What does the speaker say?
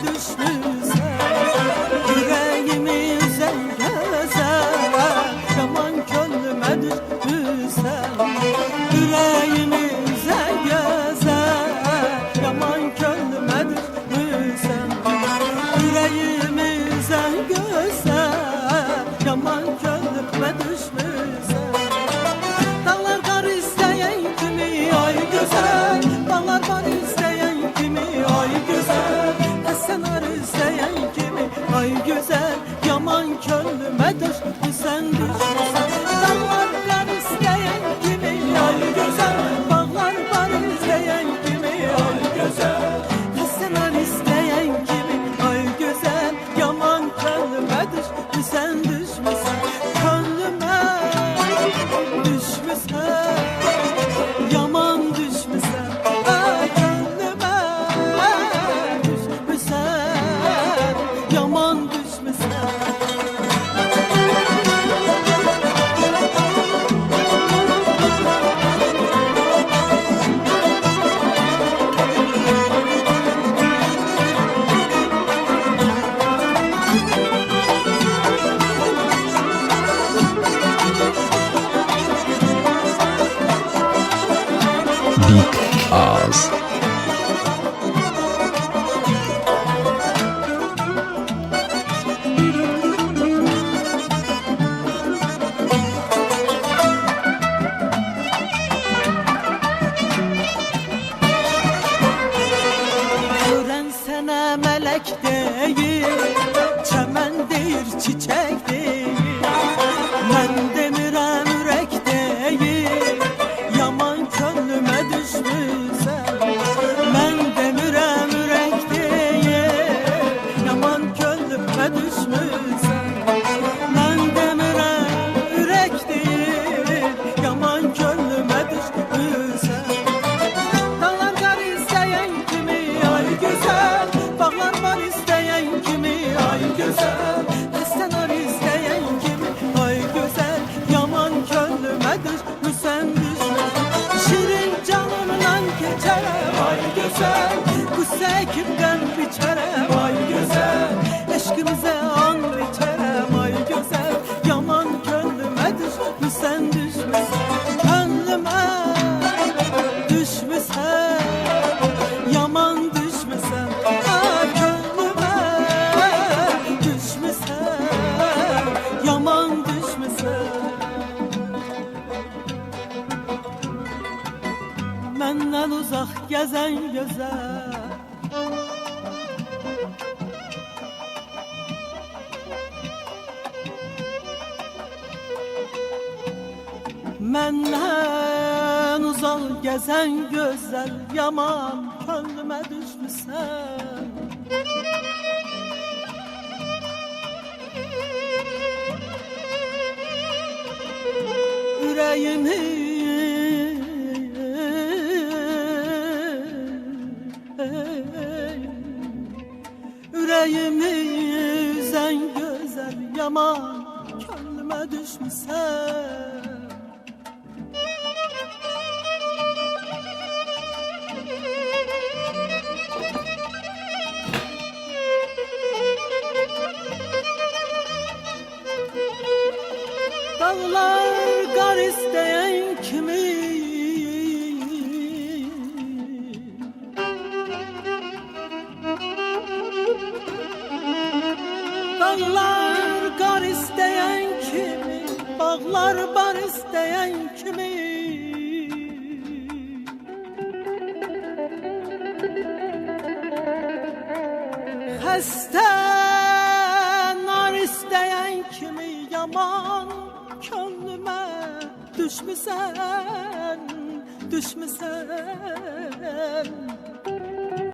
düşmüşsen, yüreğimi üzen güzel, yaman könlüme düşmüşsen, yüreğimi üzen güzel, yaman könlüme düşmüşsen, yüreğimi üzen güzel, yaman könlüme düşmüşsen. Dağlar kar isteyen kimi ay güzel, dağlar kar isteyen kimi ay güzel, sen ar isteyen kimi ay güzel, yaman könlüme düşmüşsen düşmüşsen. Dağlar kar isteyen kimi ay güzel, dağlar kar isteyen kimi ay güzel, sen ar isteyen kimi ay güzel, yaman könlüme düşmüşsen düşmüşsen. Könlüme düşmüşsen, yaman düşmüşsen, ay gönlüme düşmüşsen, yaman düşmüşsen. Big Ağız. Gören sana melek değil, çemen değil, çiçek değil. Ben demirem ürek değil, yaman könlüme düşmüşsen. Ben demirem ürek değil, yaman könlüme düşmüşsen. Ben demirem ürek değil, yaman könlüme düşmüşsen. Dağlar kar isteyen kimi ay güzel, bağlar var isteyen kimi ay güzel, sen ar isteyen kimi ay güzel, yaman könlüme düşmüşsen düşmüşsen. Şirin canımdan geçerem ay güzel, kusse kimden biçerem ay güzel, eşkimize an biçerem ay güzel, yaman könlüme düşmüşsen düşmüşsen. Könlüme düşmüşsen, yaman düşmüşsen, ay gönlüme düşmüşsen, yaman düşmüşsen. Menden uzak gezen güzel, menden uzak gezen güzel, yaman könlüme düşmüşsen. Yüreğimi yüreğimi üzen güzel, yaman könlüme düşmüşsen. Dağlar kar isteyen kimi dağlar kar isteyen kimi, bağlar bar isteyen kimi. Heste nar isteyen kimi, yaman könlüme düşmüşsen, düşmüşsen.